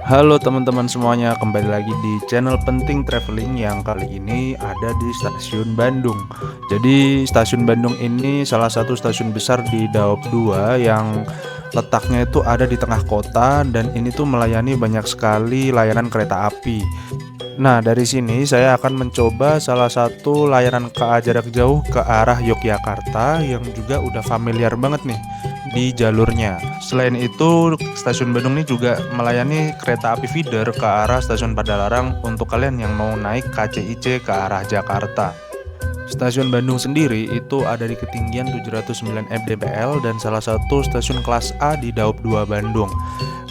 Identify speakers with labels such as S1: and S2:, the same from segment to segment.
S1: Halo teman-teman semuanya, kembali lagi di channel Penting Traveling yang kali ini ada di Stasiun Bandung. Jadi Stasiun Bandung ini salah satu stasiun besar di Daop 2 yang letaknya itu ada di tengah kota dan ini tuh melayani banyak sekali layanan kereta api. Nah, dari sini saya akan mencoba salah satu layanan KA jarak jauh ke arah Yogyakarta yang juga udah familiar banget nih di jalurnya. Selain itu, stasiun Bandung ini juga melayani kereta api feeder ke arah stasiun Padalarang untuk kalian yang mau naik KCIC ke arah Jakarta. Stasiun Bandung sendiri itu ada di ketinggian 709 mdpl dan salah satu stasiun kelas A di Daop 2 Bandung.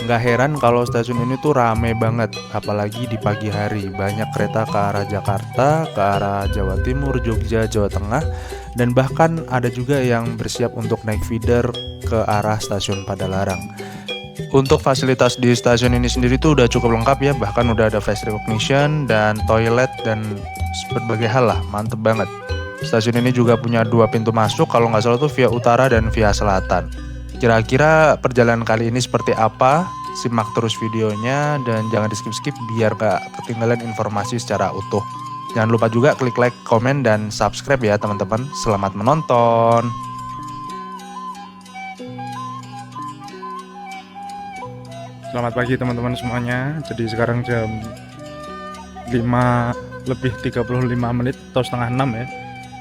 S1: Nggak heran kalau stasiun ini tuh rame banget, apalagi di pagi hari. Banyak kereta ke arah Jakarta, ke arah Jawa Timur, Jogja, Jawa Tengah, dan bahkan ada juga yang bersiap untuk naik feeder ke arah stasiun Padalarang. Untuk fasilitas di stasiun ini sendiri tuh udah cukup lengkap ya, bahkan udah ada face recognition dan toilet dan berbagai hal lah, mantep banget. Stasiun ini juga punya 2 pintu masuk, kalau nggak salah tuh via utara dan via selatan. Kira-kira perjalanan kali ini seperti apa? Simak terus videonya dan jangan di skip-skip biar gak ketinggalan informasi secara utuh. Jangan lupa juga klik like, komen, dan subscribe ya teman-teman. Selamat menonton. Selamat pagi teman-teman semuanya. Jadi sekarang jam 5 lebih 35 menit atau setengah 6 ya.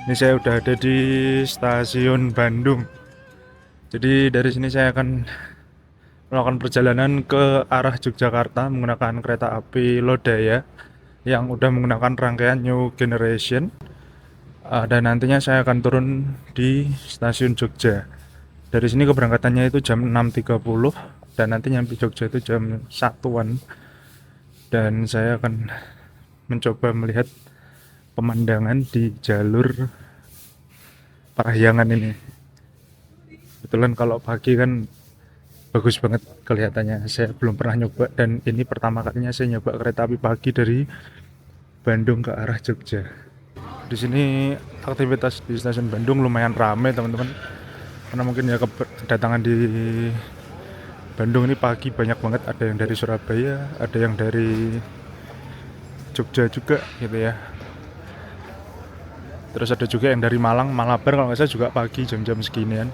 S1: Ini saya udah ada di stasiun Bandung. Jadi dari sini saya akan melakukan perjalanan ke arah Yogyakarta menggunakan kereta api Lodaya yang udah menggunakan rangkaian New Generation. Dan nantinya saya akan turun di stasiun Jogja. Dari sini keberangkatannya itu jam 6.30 dan nanti nyampe Jogja itu jam 1-an. Dan saya akan mencoba melihat pemandangan di jalur Parahyangan ini. Kebetulan kalau pagi kan bagus banget kelihatannya. Saya belum pernah nyoba dan ini pertama kalinya saya nyoba kereta api pagi dari Bandung ke arah Jogja. Di sini aktivitas di stasiun Bandung lumayan ramai teman-teman. Karena mungkin ya kedatangan di Bandung ini pagi banyak banget, ada yang dari Surabaya, ada yang dari Jogja juga gitu ya. Terus ada juga yang dari Malang, Malabar kalau nggak salah juga pagi jam-jam seginian.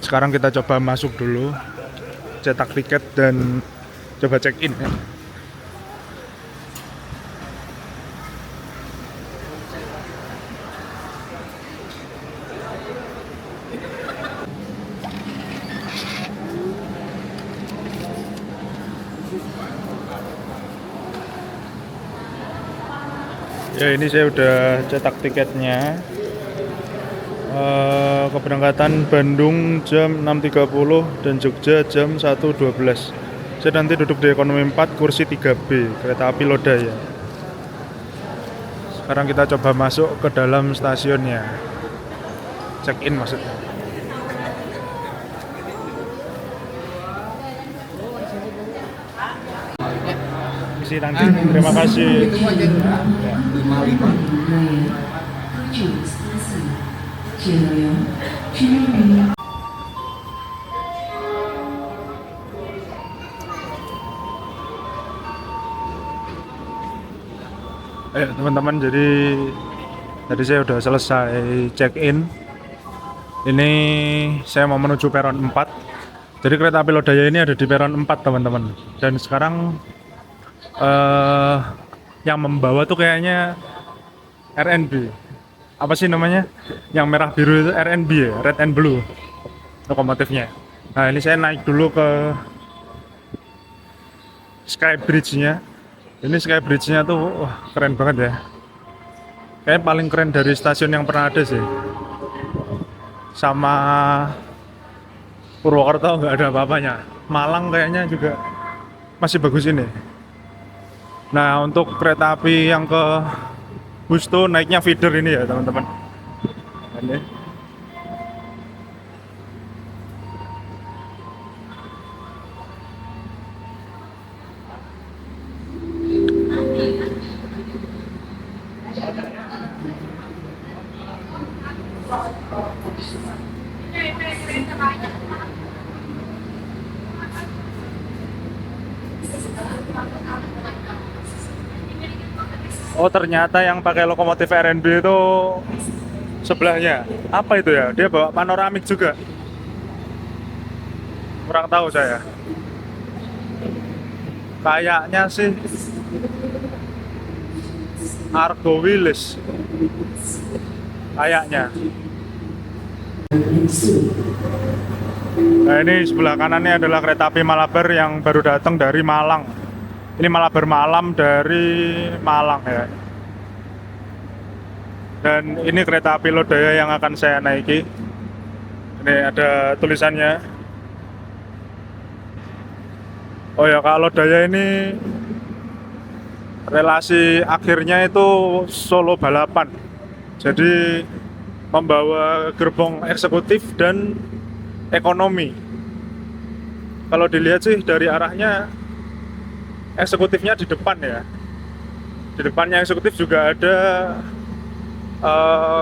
S1: Sekarang kita coba masuk dulu, cetak tiket dan coba check in ya. Ya ini saya udah cetak tiketnya. Keberangkatan Bandung jam 6.30 dan Jogja jam 1.12. Saya nanti duduk di ekonomi 4 kursi 3B kereta api Lodaya. Sekarang kita coba masuk ke dalam stasiunnya, check in maksudnya. Isi nanti, terima kasih. Ayo teman-teman, jadi tadi saya udah selesai check in. Ini saya mau menuju peron 4. Jadi kereta api Lodaya ini ada di peron 4 teman-teman. Dan sekarang yang membawa tuh kayaknya RNB. Apa sih namanya? Yang merah biru itu RNB ya, Red and Blue lokomotifnya. Nah ini saya naik dulu ke Sky Bridge-nya. Ini Sky Bridge-nya tuh wah, keren banget ya. Kayaknya paling keren dari stasiun yang pernah ada sih. Sama Purwokerto nggak ada apa-apanya. Malang kayaknya juga masih bagus ini. Nah untuk kereta api yang ke Busto naiknya feeder ini ya teman-teman. Ini. Oh ternyata yang pakai lokomotif RNB itu sebelahnya. Apa itu ya? Dia bawa panoramik juga. Kurang tahu saya. Kayaknya sih Argo Wilis. Kayaknya. Nah ini sebelah kanannya adalah kereta api Malabar yang baru datang dari Malang. Ini Malabar Malam dari Malang ya. Dan ini kereta api Lodaya yang akan saya naiki. Ini ada tulisannya. Oh ya, kalau Lodaya ini relasi akhirnya itu Solo Balapan. Jadi membawa gerbong eksekutif dan ekonomi. Kalau dilihat sih dari arahnya eksekutifnya di depan ya. Di depannya eksekutif juga ada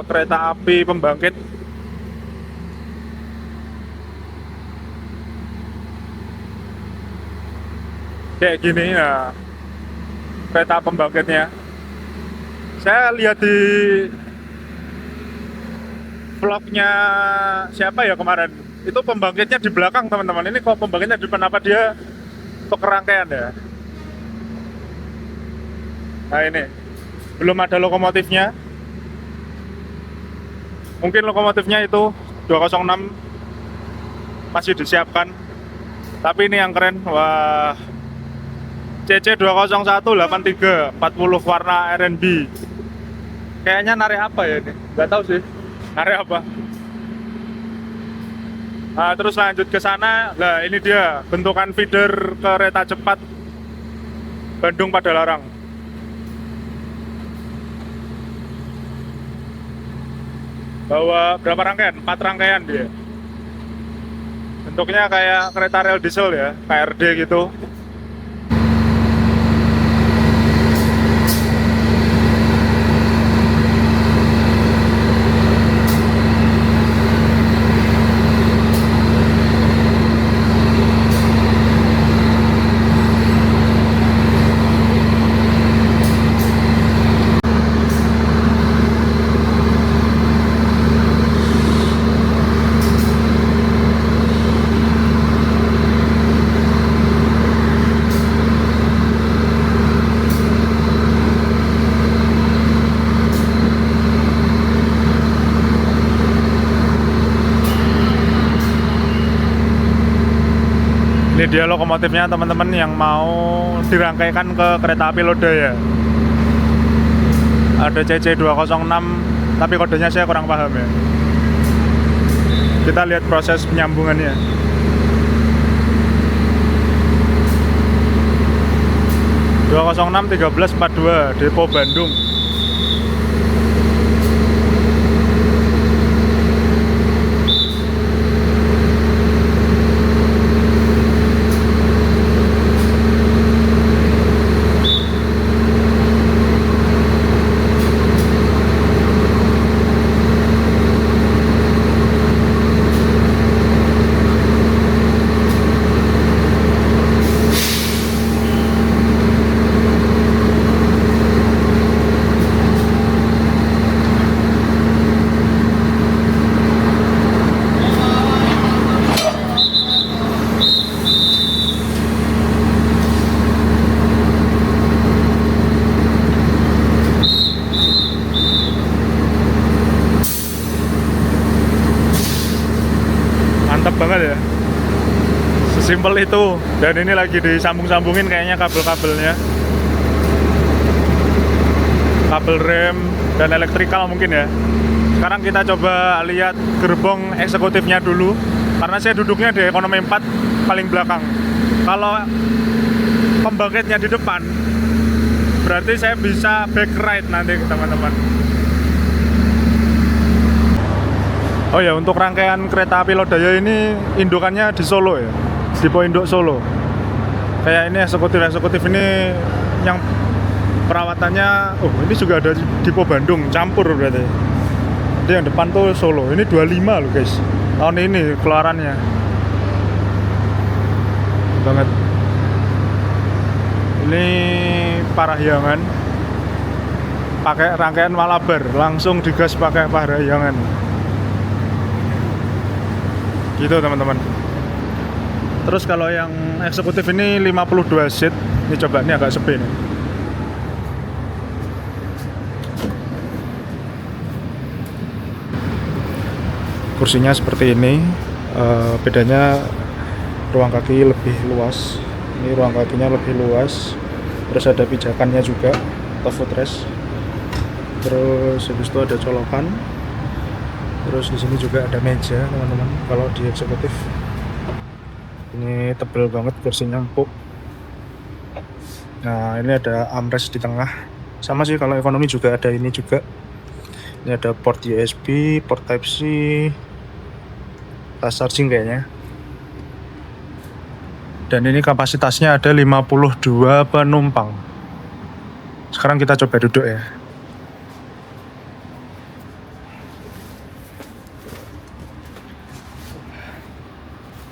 S1: kereta api pembangkit. Kayak gini ya kereta pembangkitnya. Saya lihat di vlognya siapa ya kemarin, itu pembangkitnya di belakang teman-teman. Ini kok pembangkitnya di depan, apa dia untuk rangkaian ya? Nah ini belum ada lokomotifnya. Mungkin lokomotifnya itu 206 masih disiapkan. Tapi ini yang keren, wah, CC 20183 40 warna RNB. Kayaknya narik apa ya ini? Nggak tahu sih. Narik apa? Nah, terus lanjut ke sana. Nah, ini dia bentukan feeder kereta cepat Bandung Padalarang. Bawa berapa rangkaian? 4 rangkaian dia. Bentuknya kayak kereta rel diesel ya, KRD gitu. Ini dia lokomotifnya teman-teman yang mau dirangkaikan ke kereta api Lodaya. Ada CC 206, tapi kodenya saya kurang paham ya. Kita lihat proses penyambungannya. (206 1342) Depo Bandung. Mantap banget ya, sesimpel itu. Dan ini lagi disambung-sambungin kayaknya kabel-kabelnya, kabel rem dan elektrikal mungkin ya. Sekarang kita coba lihat gerbong eksekutifnya dulu, karena saya duduknya di ekonomi 4 paling belakang. Kalau pembangkitnya di depan, berarti saya bisa back right nanti teman-teman. Oh ya, untuk rangkaian kereta api Lodaya ini indukannya di Solo ya, Depo Induk Solo. Kayak ini eksekutif ini yang perawatannya, oh ini juga ada Depo Bandung, campur berarti. Jadi yang depan tuh Solo, ini 25 loh guys, tahun ini keluarannya. Banget. Ini Parahyangan. pakai rangkaian Malabar, langsung digas pakai Parahyangan. Gitu teman-teman. Terus kalau yang eksekutif ini 52 seat. Ini coba, ini agak sepi nih. Kursinya seperti ini. Bedanya ruang kaki lebih luas. Ini ruang kakinya lebih luas. Terus ada pijakannya juga atau footrest. Terus habis itu ada colokan. Terus di sini juga ada meja teman-teman. Kalau di eksekutif ini tebel banget, kursinya empuk. Nah ini ada armrest di tengah. Sama sih kalau ekonomi juga ada ini juga. Ini ada port USB, port Type C, fast charging kayaknya. Dan ini kapasitasnya ada 52 penumpang. Sekarang kita coba duduk ya.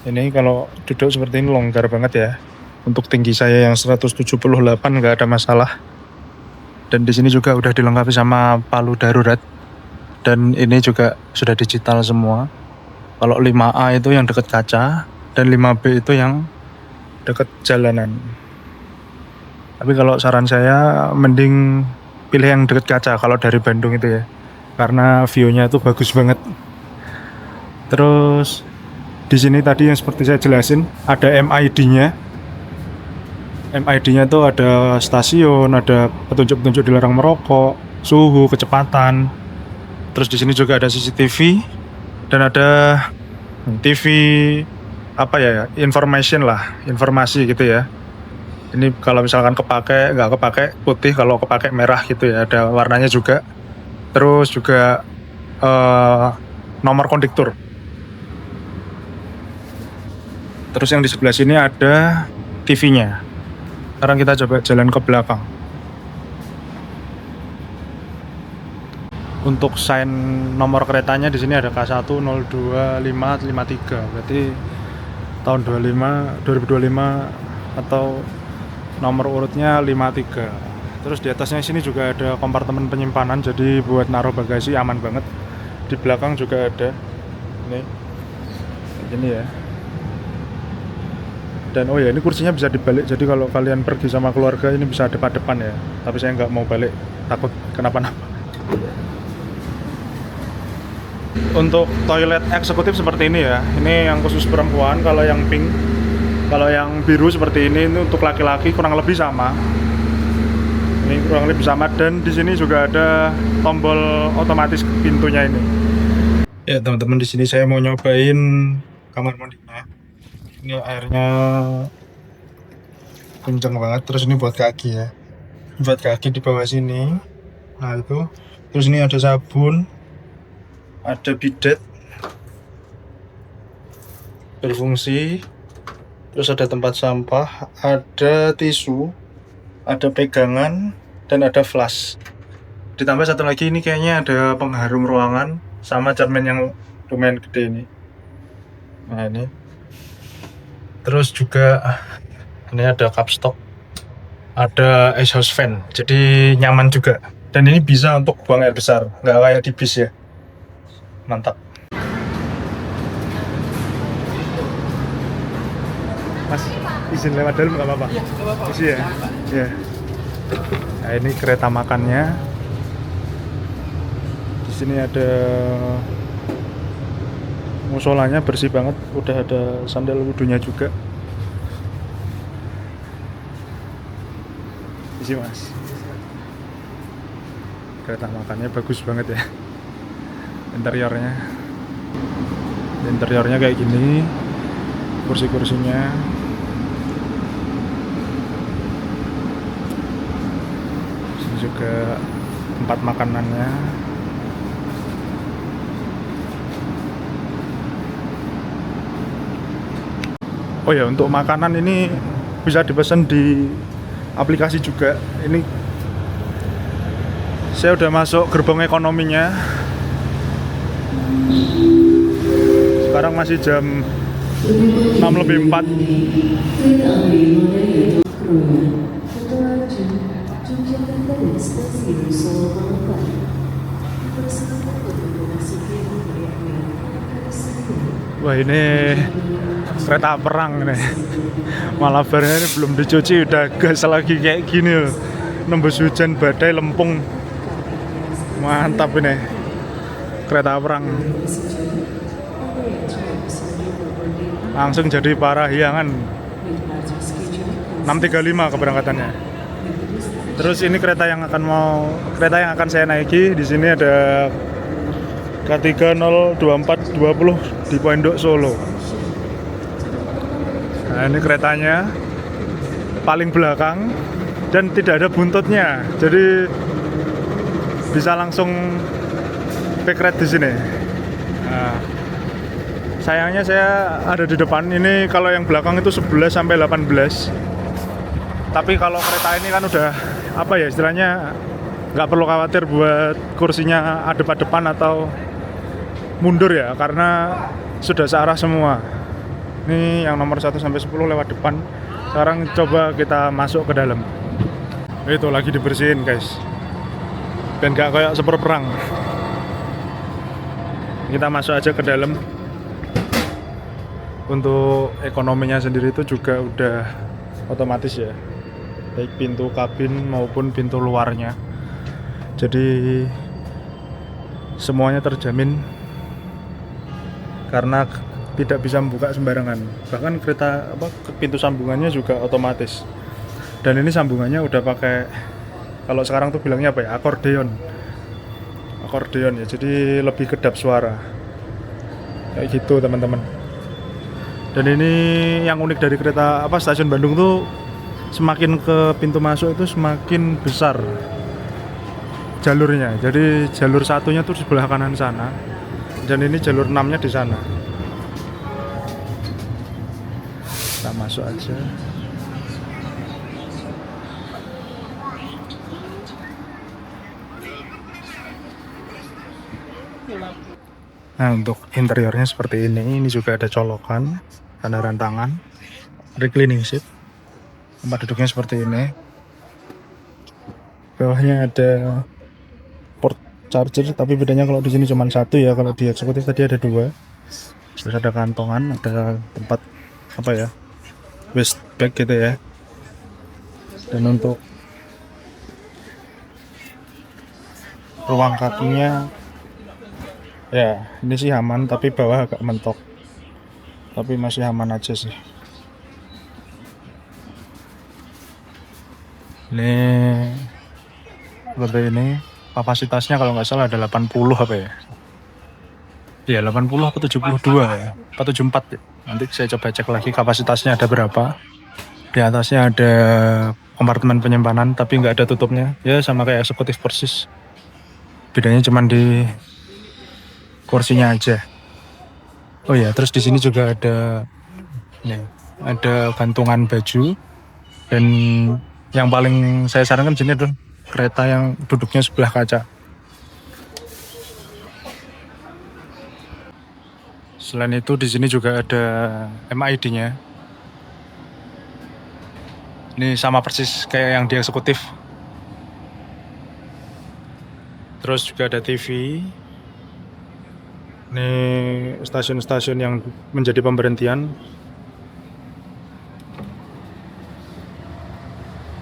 S1: Ini kalau duduk seperti ini longgar banget ya. Untuk tinggi saya yang 178 nggak ada masalah. Dan di sini juga udah dilengkapi sama palu darurat. Dan ini juga sudah digital semua. Kalau 5A itu yang dekat kaca, dan 5B itu yang dekat jalanan. Tapi kalau saran saya mending pilih yang dekat kaca kalau dari Bandung itu ya. Karena view-nya itu bagus banget. Terus di sini tadi yang seperti saya jelasin, ada MID-nya. MID-nya tuh ada stasiun, ada petunjuk-petunjuk dilarang merokok, suhu, kecepatan. Terus di sini juga ada CCTV dan ada TV apa ya, informasi gitu ya. Ini kalau misalkan nggak kepake putih, kalau kepake merah gitu ya, ada warnanya juga. Terus juga nomor kondektur. Terus yang di sebelah sini ada TV-nya. Sekarang kita coba jalan ke belakang. Untuk sign nomor keretanya di sini ada K1025553. Berarti tahun 2025 atau nomor urutnya 53. Terus di atasnya sini juga ada kompartemen penyimpanan, jadi buat naruh bagasi aman banget. Di belakang juga ada. Ini ya. Dan oh ya, ini kursinya bisa dibalik, jadi kalau kalian pergi sama keluarga ini bisa depan-depan ya. Tapi saya nggak mau balik, takut kenapa-napa. Untuk toilet eksekutif seperti ini ya. Ini yang khusus perempuan. Kalau yang pink, kalau yang biru seperti ini untuk laki-laki kurang lebih sama. Ini kurang lebih sama, dan di sini juga ada tombol otomatis pintunya ini. Ya teman-teman, di sini saya mau nyobain kamar mandinya. Ini airnya kenceng banget. Terus ini buat kaki ya, buat kaki di bawah sini. Nah itu. Terus ini ada sabun, ada bidet berfungsi, terus ada tempat sampah, ada tisu, ada pegangan, dan ada flash. Ditambah satu lagi, ini kayaknya ada pengharum ruangan sama cermin yang lumayan gede ini. Nah ini. Terus juga ini ada kapstok, ada exhaust fan, jadi nyaman juga. Dan ini bisa untuk buang air besar, nggak kayak di bis ya. Mantap. Mas, izin lewat dalam nggak apa-apa? Iya, nggak apa-apa. Isi ya? Iya. Nah ini kereta makannya. Di sini ada musolanya, bersih banget, udah ada sandal wudhunya juga. Isi mas. Kereta makannya bagus banget ya. Interiornya kayak gini. Kursi-kursinya. Sini juga tempat makanannya. Oh ya, untuk makanan ini bisa dipesan di aplikasi juga. Ini saya udah masuk gerbong ekonominya. Sekarang masih jam 6:04.
S2: Tunjukkan pada stasiun Solo Balapan. Dipersilakan untuk memasuki area tersebut.
S1: Wah, ini kereta perang nih. Malabarnya ini belum dicuci udah gas lagi kayak gini loh. Nembus hujan badai lempung. Mantap ini. Kereta perang. Langsung jadi parahyangan. 6.35 keberangkatannya. Terus ini kereta yang akan saya naiki. Di sini ada K302420 di Pondok Solo. Nah, ini keretanya paling belakang dan tidak ada buntutnya. Jadi bisa langsung backret di sini. Nah, sayangnya saya ada di depan. Ini kalau yang belakang itu 11 sampai 18. Tapi kalau kereta ini kan udah istilahnya nggak perlu khawatir buat kursinya ada pada depan atau mundur ya, karena sudah searah semua. Ini yang nomor 1 sampai 10 lewat depan. Sekarang coba kita masuk ke dalam. Itu lagi dibersihin guys, dan nggak kayak seper perang. Kita masuk aja ke dalam. Untuk ekonominya sendiri itu juga udah otomatis ya, baik pintu kabin maupun pintu luarnya. Jadi semuanya terjamin karena tidak bisa membuka sembarangan. Bahkan kereta pintu sambungannya juga otomatis. Dan ini sambungannya udah pakai, kalau sekarang tuh bilangnya akordeon. Akordeon ya, jadi lebih kedap suara. Kayak gitu teman-teman. Dan ini yang unik dari kereta stasiun Bandung tuh, semakin ke pintu masuk itu semakin besar jalurnya. Jadi jalur satunya tuh di sebelah kanan sana, dan ini jalur 6-nya di sana. Kita masuk aja. Nah, untuk interiornya seperti ini. Ini juga ada colokan, sandaran tangan, reclining seat. Tempat duduknya seperti ini. Bawahnya ada port charger, tapi bedanya kalau di sini cuma satu ya. Kalau di eksekutif tadi ada 2. Terus ada kantongan, ada tempat waist bag gitu ya. Dan untuk ruang kakinya ya, ini sih aman, tapi bawah agak mentok. Tapi masih aman aja sih. Ini seperti ini. Kapasitasnya kalau nggak salah ada 80 ya. Iya, 80 atau 72 ya. 74 ya. Nanti saya coba cek lagi kapasitasnya ada berapa. Di atasnya ada kompartemen penyimpanan, tapi nggak ada tutupnya. Ya sama kayak eksekutif persis. Bedanya cuma di kursinya aja. Oh ya, terus di sini juga ada gantungan baju. Dan yang paling saya sarankan di sini adalah kereta yang duduknya sebelah kaca. Selain itu di sini juga ada MID-nya. Ini sama persis kayak yang di eksekutif. Terus juga ada TV. Ini stasiun-stasiun yang menjadi pemberhentian.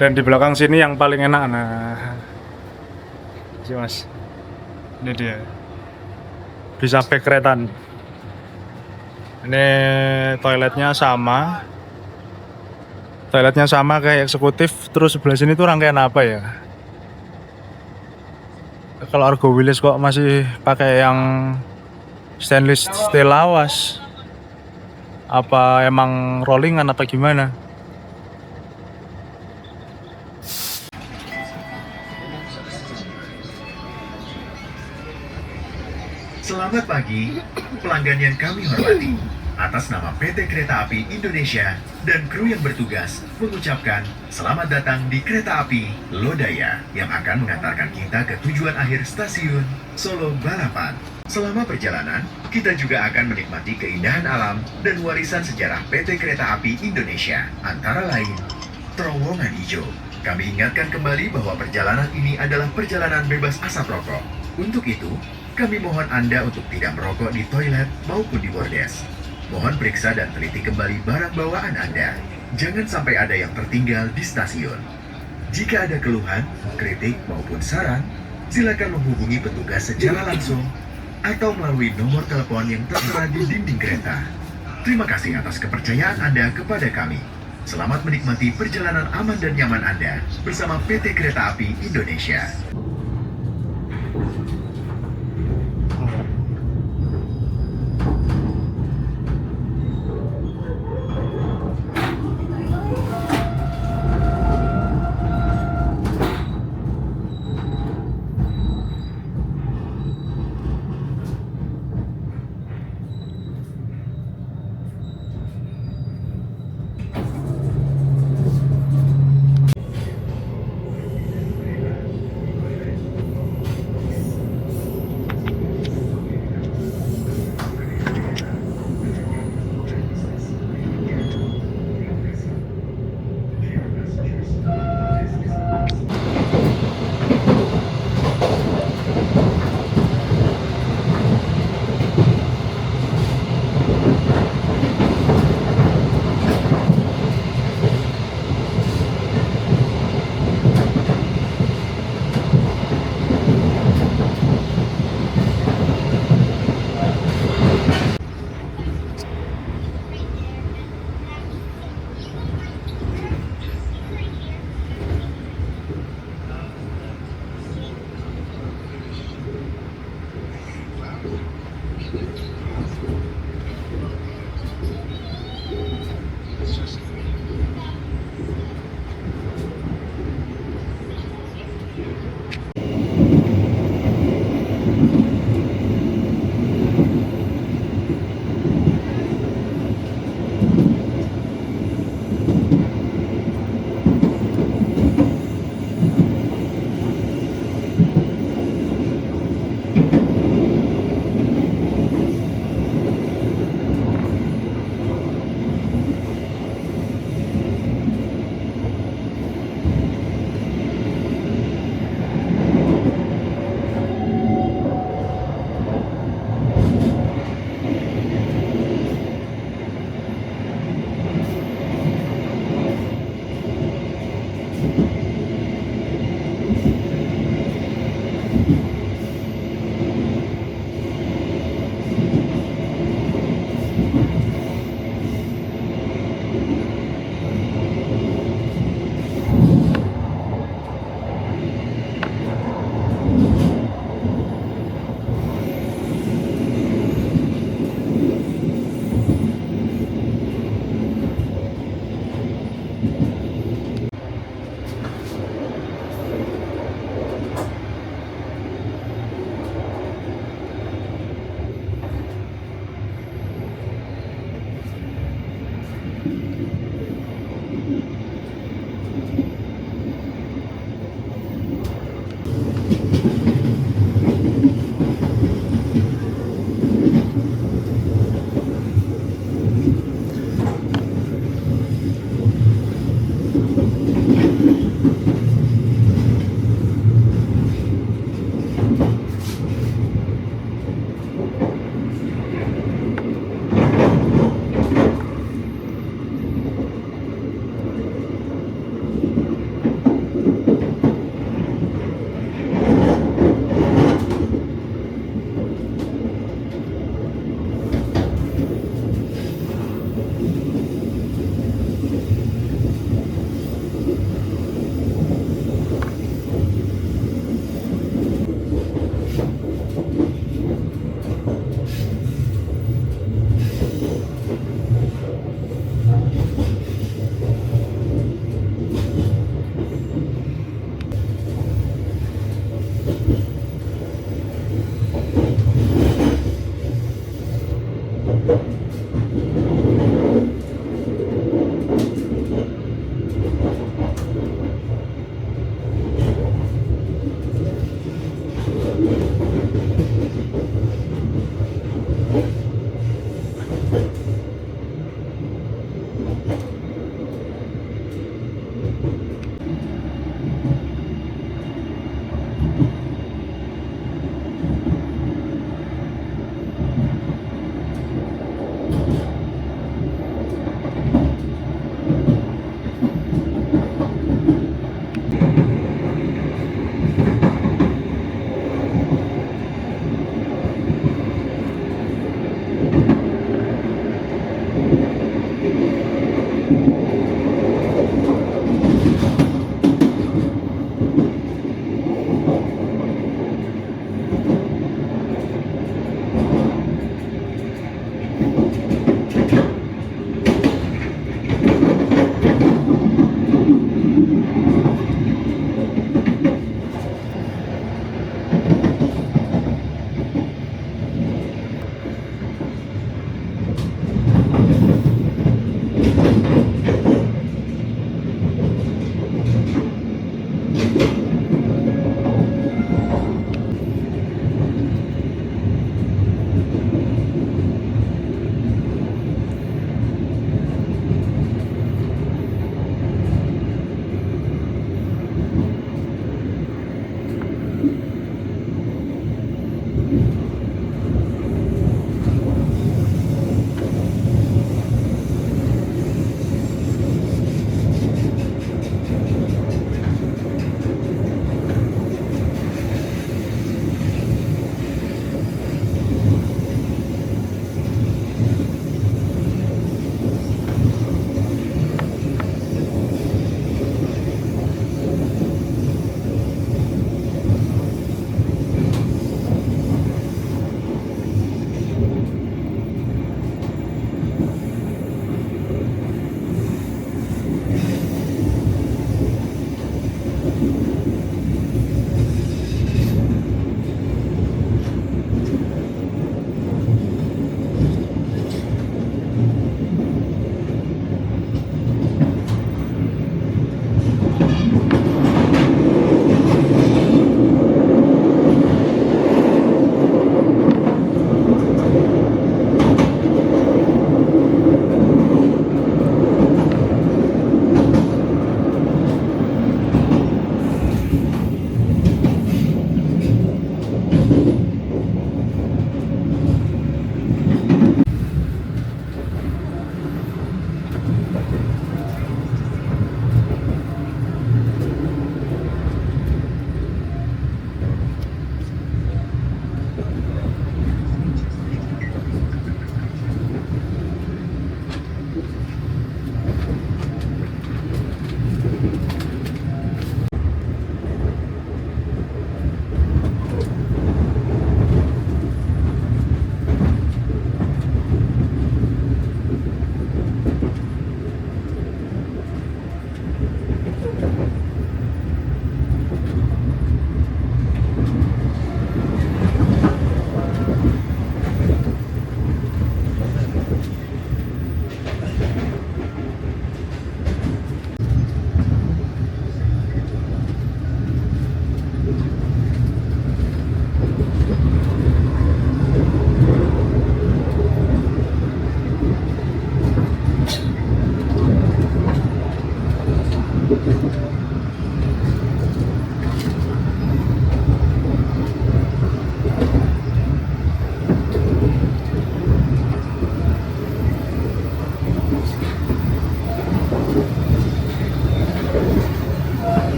S1: Dan di belakang sini yang paling enak, sih mas, ini dia, bisa backretan. Ini toiletnya sama kayak eksekutif. Terus sebelah sini tuh rangkaian apa ya? Kalau Argo Wilis kok masih pakai yang stainless steel lawas? Apa emang rollingan apa gimana?
S3: Selamat pagi, pelanggan yang kami hormati. Atas nama PT Kereta Api Indonesia dan kru yang bertugas mengucapkan selamat datang di Kereta Api Lodaya yang akan mengantarkan kita ke tujuan akhir stasiun Solo Balapan. Selama perjalanan, kita juga akan menikmati keindahan alam dan warisan sejarah PT Kereta Api Indonesia, antara lain terowongan hijau, Kami ingatkan kembali bahwa perjalanan ini adalah perjalanan bebas asap rokok. Untuk itu, kami mohon Anda untuk tidak merokok di toilet maupun di bordes. Mohon periksa dan teliti kembali barang bawaan Anda. Jangan sampai ada yang tertinggal di stasiun. Jika ada keluhan, kritik maupun saran, silakan menghubungi petugas secara langsung atau melalui nomor telepon yang tertera di dinding kereta. Terima kasih atas kepercayaan Anda kepada kami. Selamat menikmati perjalanan aman dan nyaman Anda bersama PT Kereta Api Indonesia.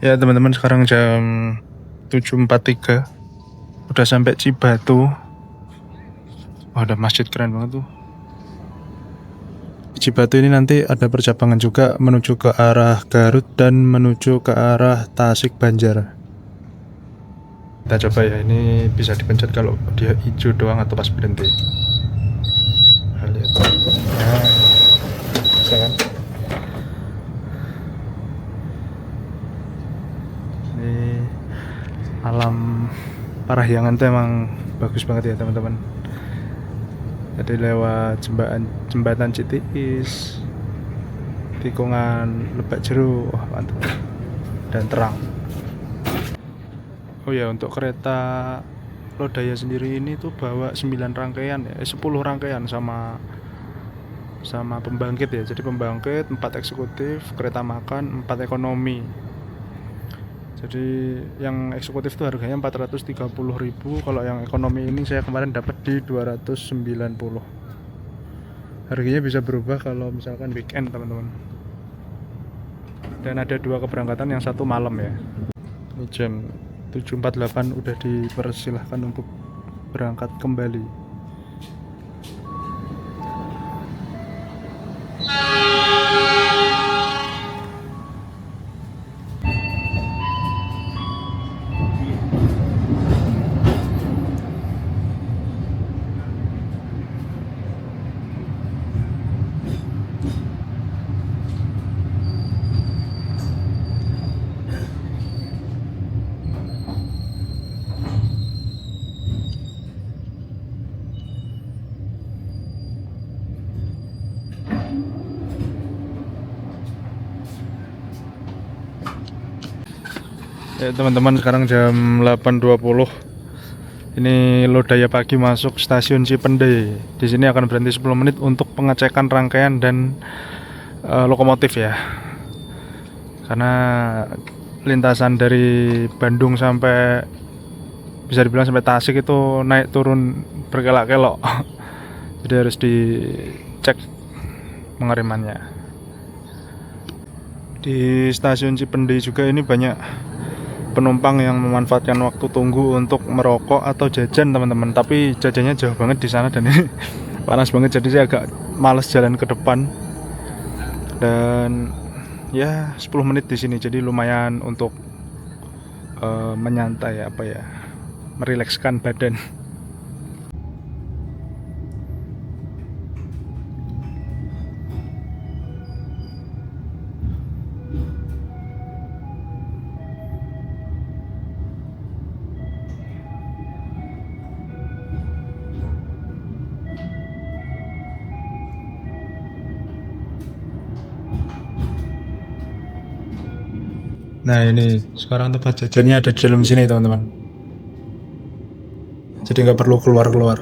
S1: Ya teman-teman, sekarang jam 7.43, udah sampai Cibatu. Oh, ada masjid keren banget tuh. Di Cibatu ini nanti ada percabangan juga menuju ke arah Garut dan menuju ke arah Tasik Banjar. Kita coba ya, ini bisa dipencet kalau dia hijau doang atau pas berhenti. Nah, lihat. Nah, bisa kan? Ini alam Parahyangan tuh emang bagus banget ya teman-teman. Jadi lewat jembatan Citiis, tikungan Lebak Jero, wah mantap dan terang. Oh ya, untuk kereta Lodaya sendiri ini tuh bawa 9 rangkaian ya, 10 rangkaian sama pembangkit ya. Jadi pembangkit 4 eksekutif, kereta makan 4 ekonomi. Jadi yang eksekutif itu harganya 430.000, kalau yang ekonomi ini saya kemarin dapat di 290. Harganya bisa berubah kalau misalkan weekend teman-teman. Dan ada 2 keberangkatan, yang satu malam ya. Ini jam 7.48 udah dipersilahkan untuk berangkat kembali. Ya teman-teman, sekarang jam 8.20. Ini Lodaya pagi masuk stasiun Cipendei. Di sini akan berhenti 10 menit untuk pengecekan rangkaian dan lokomotif ya. Karena lintasan dari Bandung sampai, bisa dibilang sampai Tasik itu naik turun berkelok-kelok. Jadi harus dicek pengeremannya. Di stasiun Cipendei juga ini banyak penumpang yang memanfaatkan waktu tunggu untuk merokok atau jajan teman-teman, tapi jajannya jauh banget di sana dan ini panas banget, jadi saya agak males jalan ke depan. Dan ya 10 menit di sini, jadi lumayan untuk menyantai, merilekskan badan. Nah ini sekarang tempat jajannya ada di dalam sini teman-teman, jadi nggak perlu keluar-keluar.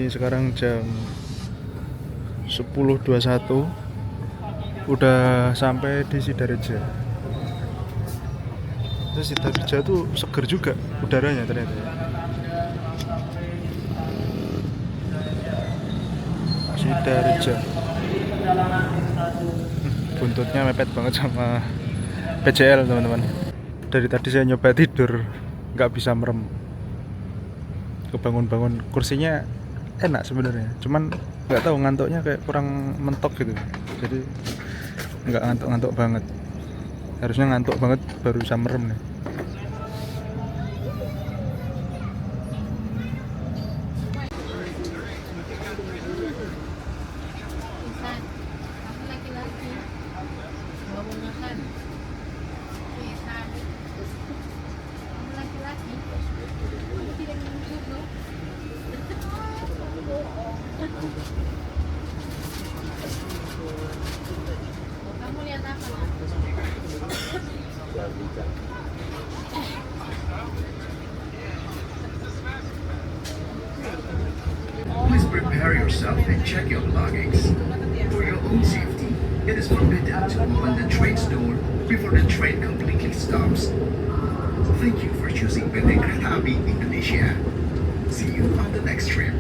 S1: sekarang jam 10.21, udah sampai di Sidareja. Terus Sidareja tuh seger juga udaranya ternyata ya. Sidareja. Buntutnya mepet banget sama PCL teman-teman. Dari tadi saya nyoba tidur, nggak bisa merem. Kebangun-bangun, kursinya enak sebenarnya, cuman nggak tahu ngantuknya kayak kurang mentok gitu. Jadi nggak ngantuk-ngantuk banget. Harusnya ngantuk banget baru bisa merem nih.
S4: Kamu lihat apa?
S3: Please prepare yourself and check your belongings. For your own safety, it is forbidden to open the train's door before the train completely stops. Thank you for choosing PT Kereta Api Indonesia. See you on the next trip.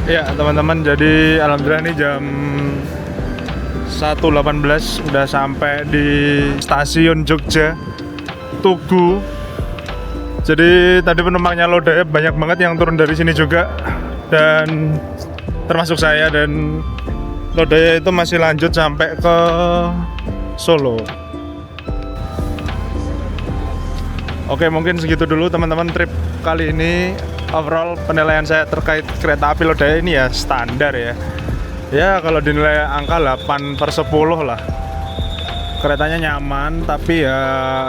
S1: Ya teman-teman, jadi alhamdulillah ini jam 1.18 udah sampai di stasiun Jogja Tugu. Jadi tadi penumpangnya Lodaya banyak banget yang turun dari sini juga, dan termasuk saya, dan Lodaya itu masih lanjut sampai ke Solo. Oke, mungkin segitu dulu teman-teman trip kali ini. Overall penilaian saya terkait kereta api Lodaya ini ya standar ya. Ya kalau dinilai angka 8/10 lah. Keretanya nyaman, tapi ya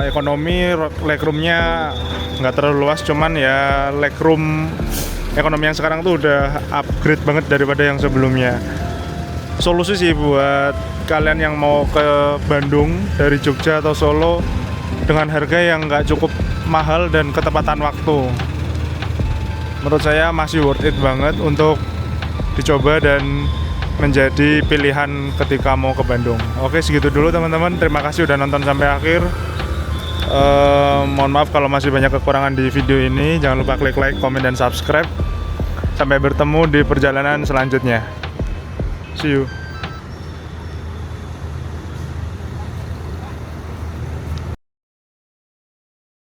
S1: ekonomi, legroomnya nggak terlalu luas, cuman ya legroom ekonomi yang sekarang tuh udah upgrade banget daripada yang sebelumnya. Solusi sih buat kalian yang mau ke Bandung dari Jogja atau Solo dengan harga yang nggak cukup mahal dan ketepatan waktu. Menurut saya masih worth it banget untuk dicoba dan menjadi pilihan ketika mau ke Bandung. Oke, segitu dulu teman-teman. Terima kasih udah nonton sampai akhir. Mohon maaf kalau masih banyak kekurangan di video ini. Jangan lupa klik like, komen, dan subscribe. Sampai bertemu di perjalanan selanjutnya. See you.